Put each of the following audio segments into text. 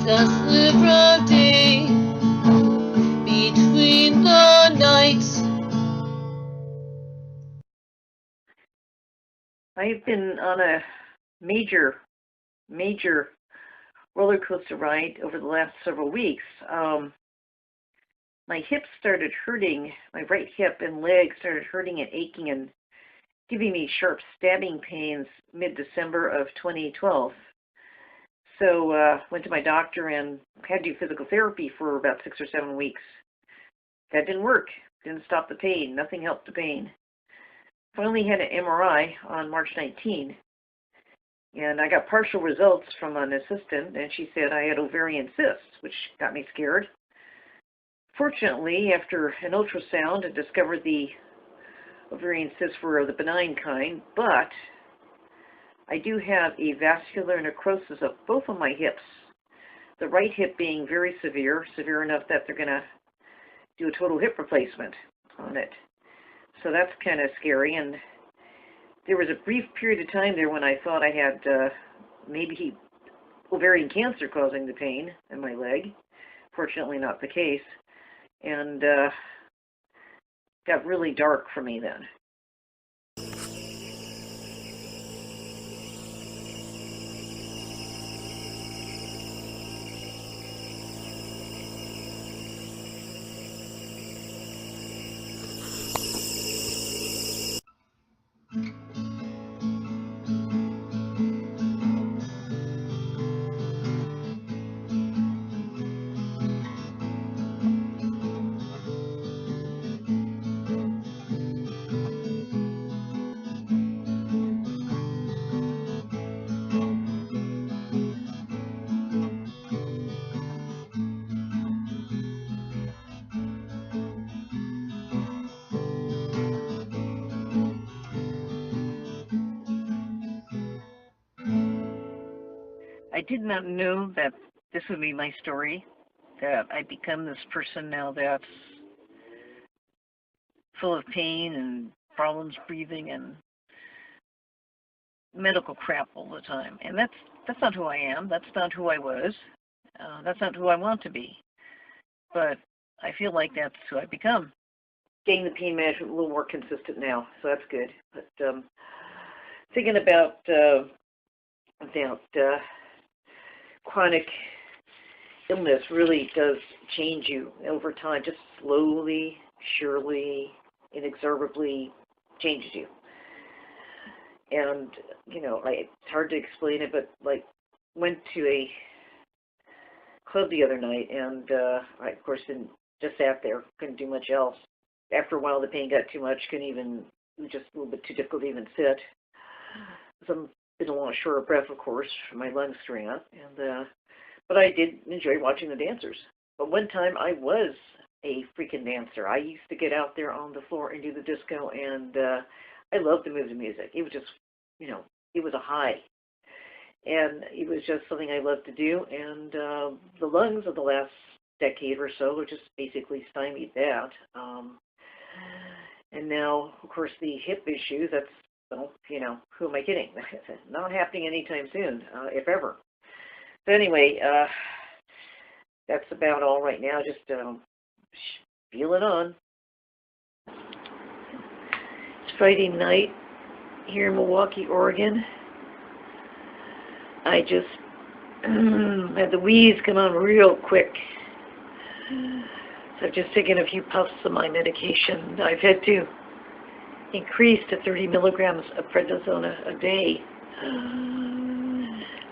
the sliver of day between the nights. I've been on a major roller coaster ride over the last several weeks. My hips started hurting, my right hip and leg started hurting and aching and giving me sharp stabbing pains mid-December of 2012. So went to my doctor and had to do physical therapy for about 6 or 7 weeks. That didn't work, didn't stop the pain, nothing helped the pain. Finally had an MRI on March 19, and I got partial results from an assistant, and she said I had ovarian cysts, which got me scared. Fortunately, after an ultrasound, I discovered the ovarian cysts were the benign kind, but I do have a vascular necrosis of both of my hips, the right hip being very severe enough that they're going to do a total hip replacement on it. So that's kind of scary, and there was a brief period of time there when I thought I had maybe ovarian cancer causing the pain in my leg. Fortunately, not the case, and got really dark for me then. I did not know that this would be my story, that I become this person now that's full of pain and problems breathing and medical crap all the time. And that's not who I am. That's not who I was. That's not who I want to be. But I feel like that's who I've become. Getting the pain management a little more consistent now, so that's good. But thinking about chronic illness really does change you over time, just slowly, surely, inexorably changes you. And, you know, it's hard to explain it, but, like, went to a club the other night, and I, of course, just sat there, couldn't do much else. After a while, the pain got too much, just a little bit too difficult to even sit. So been a little short of breath, of course, for my lungs throwing up, and but I did enjoy watching the dancers. But one time I was a freaking dancer. I used to get out there on the floor and do the disco, and I loved to move to music. It was just, you know, it was a high, and it was just something I loved to do. And the lungs of the last decade or so have just basically stymied that. And now, of course, the hip issues. That's, well, you know, who am I kidding? Not happening anytime soon, if ever. So anyway, that's about all right now. Just feeling on. It's Friday night here in Milwaukee, Oregon. I just had the wheeze come on real quick. So I've just taken a few puffs of my medication. I've had to increase to 30 milligrams of prednisone a day,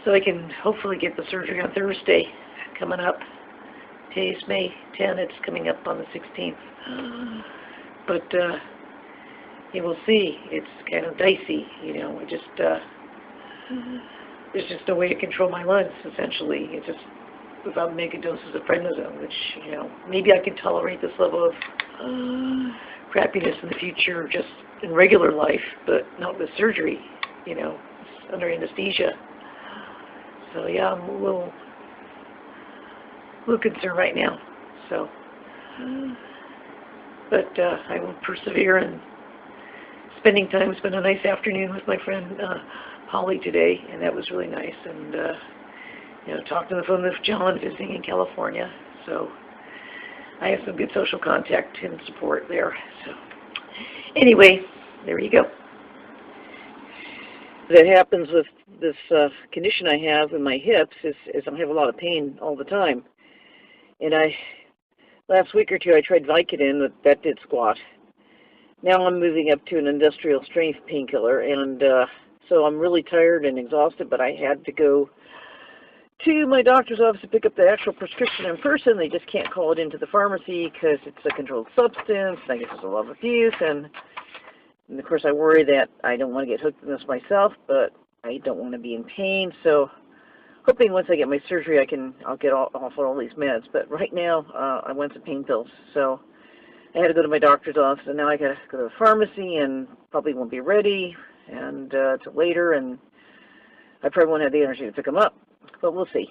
so I can hopefully get the surgery on Thursday coming up. Today's May 10, it's coming up on the 16th. But you will see, it's kind of dicey, you know. There's just no way to control my lungs, essentially. It's just without mega doses of prednisone, which, you know, maybe I can tolerate this level of crappiness in the future just in regular life, but not with surgery, you know, it's under anesthesia. So yeah, I'm a little concerned right now. So, but I will persevere, and spending time. It's been a nice afternoon with my friend Holly today, and that was really nice. And talked on the phone with John visiting in California. So I have some good social contact and support there. So anyway, there you go. That happens with this condition I have in my hips is I have a lot of pain all the time. And last week or two I tried Vicodin, but that did squat. Now I'm moving up to an industrial strength painkiller, and so I'm really tired and exhausted, but I had to go to my doctor's office to pick up the actual prescription in person. They just can't call it into the pharmacy because it's a controlled substance. I guess it's a lot of abuse, and of course I worry that I don't want to get hooked in this myself, but I don't want to be in pain. So hoping once I get my surgery I'll get off all these meds. But right now I want some pain pills. So I had to go to my doctor's office, and now I got to go to the pharmacy, and probably won't be ready and till later, and I probably won't have the energy to pick them up, but we'll see.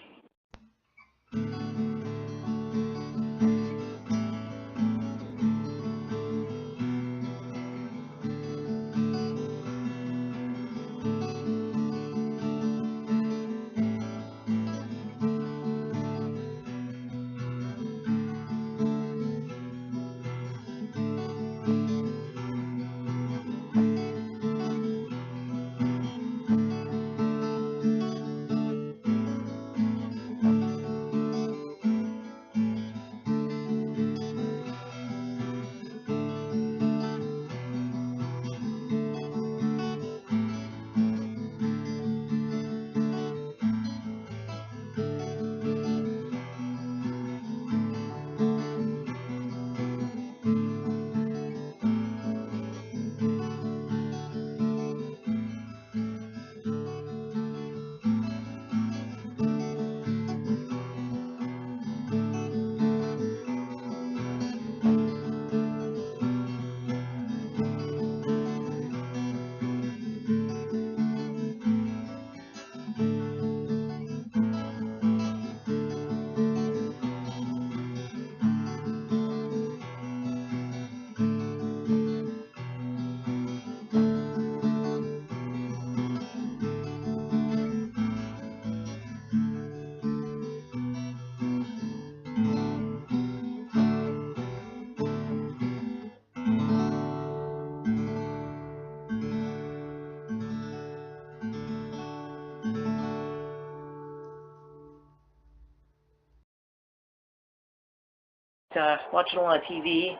Watching a lot of TV,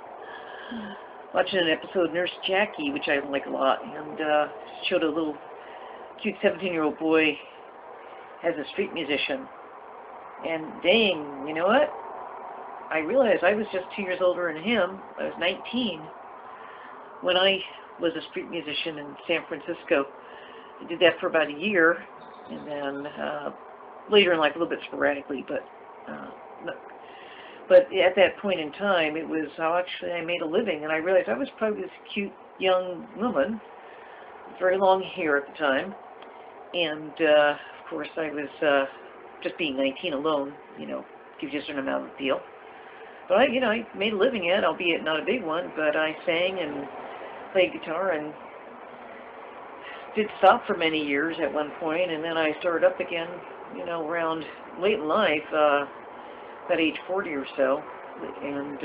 watching an episode of Nurse Jackie, which I like a lot, and showed a little cute 17-year-old boy as a street musician. And dang, you know what? I realized I was just 2 years older than him. I was 19 when I was a street musician in San Francisco. I did that for about a year, and then later in life a little bit sporadically, but at that point in time, it was how actually I made a living, and I realized I was probably this cute young woman, very long hair at the time, and of course I was just being 19 alone, gives you a certain amount of appeal. But I made a living at it, albeit not a big one, but I sang and played guitar and did stop for many years at one point, and then I started up again, around late in life, about age 40 or so, and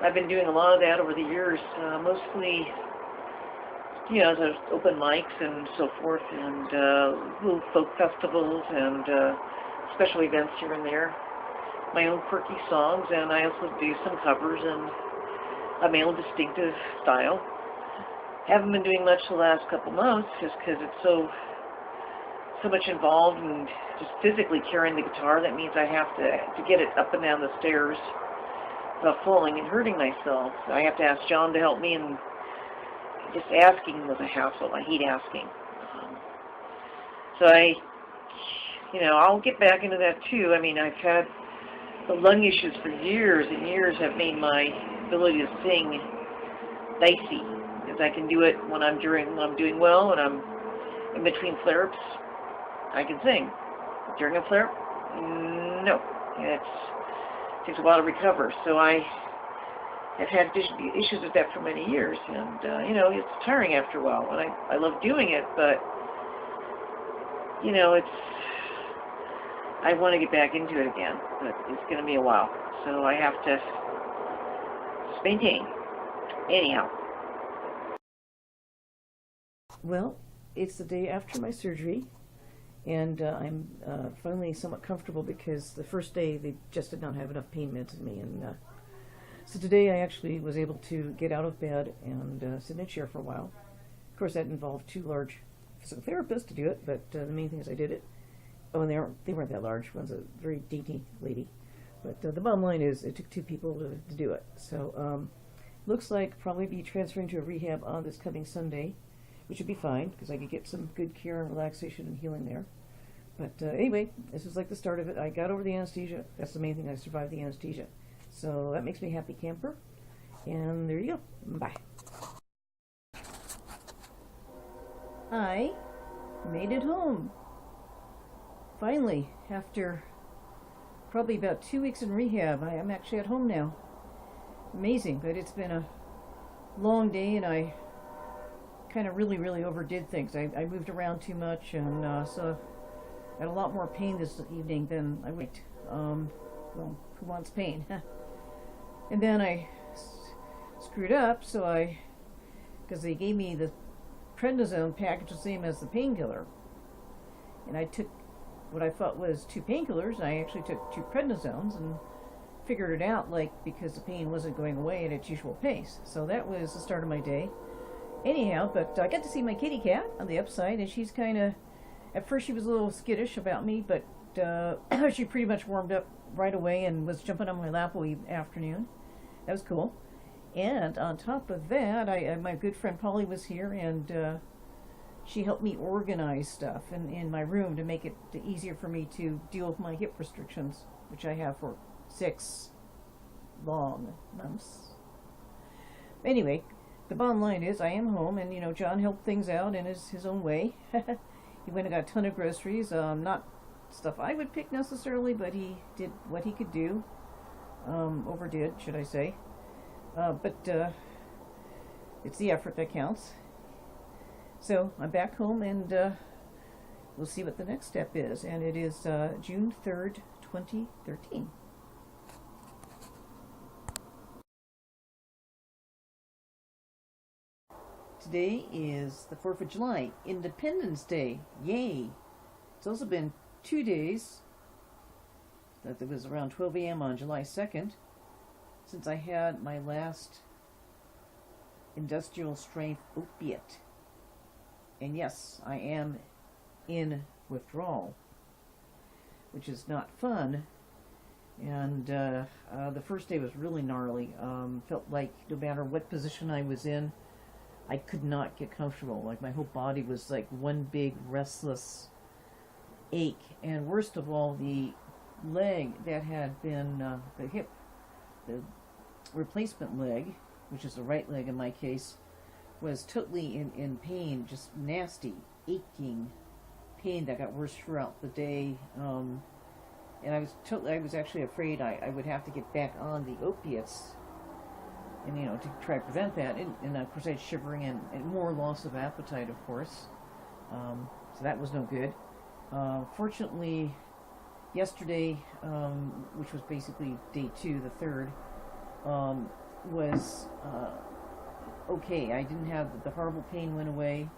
I've been doing a lot of that over the years, mostly, as open mics and so forth, and little folk festivals and special events here and there, my own quirky songs, and I also do some covers and my own distinctive style. Haven't been doing much the last couple months just because it's so much involved and just physically carrying the guitar. That means I have to get it up and down the stairs without falling and hurting myself. So I have to ask John to help me, and just asking was a hassle. I hate asking. So I'll get back into that too. I mean, I've had the lung issues for years and years have made my ability to sing dicey, because I can do it when I'm doing well, and I'm in between flare-ups. I can sing. During a flare-up, no. It takes a while to recover. So I have had issues with that for many years, and it's tiring after a while. And I love doing it, but it's I want to get back into it again, but it's going to be a while. So I have to maintain. Anyhow. Well, it's the day after my surgery, and I'm finally somewhat comfortable because the first day they just did not have enough pain meds in me, and so today I actually was able to get out of bed and sit in a chair for a while. Of course, that involved 2 large physical therapists to do it, but the main thing is I did it. Oh, and they weren't that large. One's a very dainty lady, but the bottom line is it took 2 people to do it. So looks like probably be transferring to a rehab on this coming Sunday, which would be fine because I could get some good care and relaxation and healing there. But anyway, this is like the start of it. I got over the anesthesia. That's the main thing. I survived the anesthesia. So that makes me happy camper. And there you go. Bye. I made it home. Finally, after probably about 2 weeks in rehab, I'm actually at home now. Amazing, but it's been a long day and I kind of really overdid things. I moved around too much, and so I had a lot more pain this evening than I would. Well, who wants pain? And then I screwed up, so because they gave me the prednisone package the same as the painkiller, and I took what I thought was 2 painkillers, and I actually took 2 prednisones and figured it out, like, because the pain wasn't going away at its usual pace. So that was the start of my day. Anyhow, but I got to see my kitty cat on the upside, and she's kind of, at first she was a little skittish about me, but she pretty much warmed up right away and was jumping on my lap all afternoon. That was cool. And on top of that, my good friend Polly was here, and she helped me organize stuff in my room to make it easier for me to deal with my hip restrictions, which I have for 6 long months. Anyway, the bottom line is I am home, and John helped things out in his own way. He went and got a ton of groceries, not stuff I would pick necessarily, but he did what he could do. Overdid, should I say. But it's the effort that counts. So I'm back home, and we'll see what the next step is. And it is June 3rd, 2013. Today is the 4th of July, Independence Day. Yay! It's also been 2 days, that it was around 12 a.m. on July 2nd, since I had my last industrial strength opiate. And yes, I am in withdrawal, which is not fun. And the first day was really gnarly. Felt like no matter what position I was in, I could not get comfortable. Like my whole body was like one big restless ache. And worst of all, the leg that had been the hip, the replacement leg, which is the right leg in my case, was totally in pain, just nasty, aching pain that got worse throughout the day. And I was actually afraid I would have to get back on the opiates, and to try to prevent that. And of course I had shivering and more loss of appetite, of course. So that was no good. Fortunately, yesterday, which was basically day 2, the 3rd, was okay. I didn't have the horrible pain went away,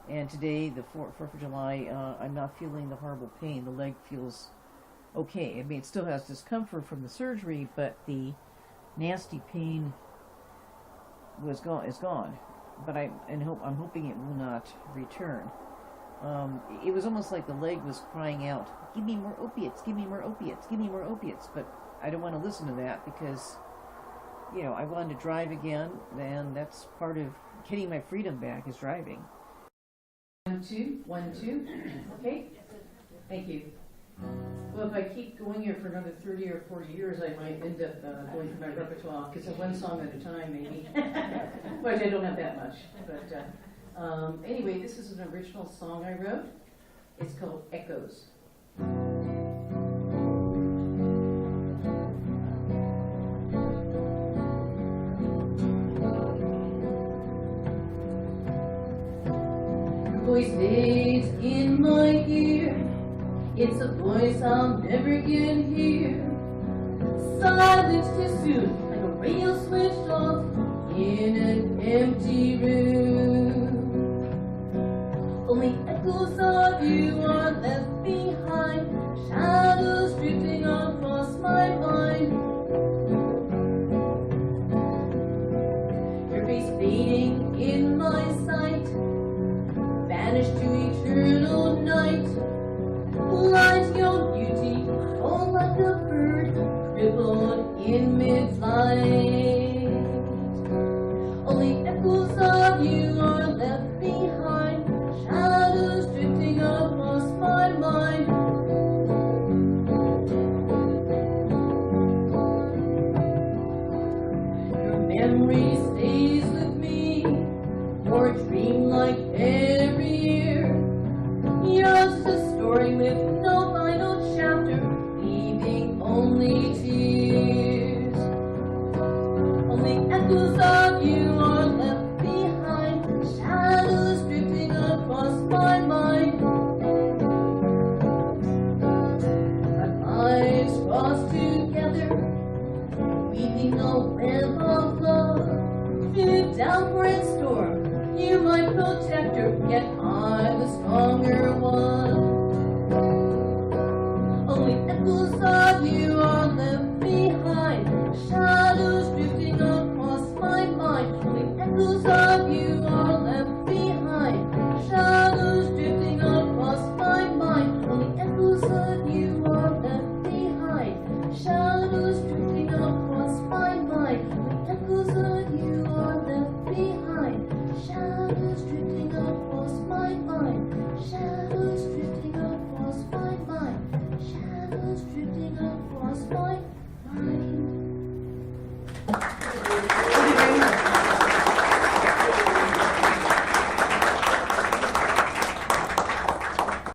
and today, the 4th of July, I'm not feeling the horrible pain. The leg feels okay. I mean, it still has discomfort from the surgery, but the nasty pain is gone. But I'm hoping it will not return. It was almost like the leg was crying out, "Give me more opiates! Give me more opiates! Give me more opiates!" But I don't want to listen to that because, I wanted to drive again, and that's part of getting my freedom back is driving. 1, 2, 1, 2. Okay. Thank you. Well, if I keep going here for another 30 or 40 years, I might end up going through my repertoire, because it's 1 song at a time, maybe. Which I don't have that much. But anyway, this is an original song I wrote. It's called Echoes. Voice fades in my ear. It's a voice I'll never get here. Silence too soon, like a radio switched off in an empty room. Only echoes of you are left behind, shadows drifting across my mind. Your face fading in my sight, vanished to eternal night. Light your beauty, fall like a bird, crippled in mid-flight. Only echoes of you are left behind, shadows drifting across my mind. Your memory stays with me, your dream like every year. Just a story with no final chapter, leaving only tears. Only echoes of you are left behind, shadows drifting across my mind. Our lives cross together, weaving a web of love. Through downpour and storm, you my protector, yet I the stronger one. Only echoes of you are left behind, shadows drifting across my mind. Only echoes of you are left behind, shadows drifting across my mind. Only echoes of you are left behind, shadows drifting across my mind. Only echoes of you are left behind, shadows drifting across my mind. Shadows drifting across my mind. Shadows drifting across my mind.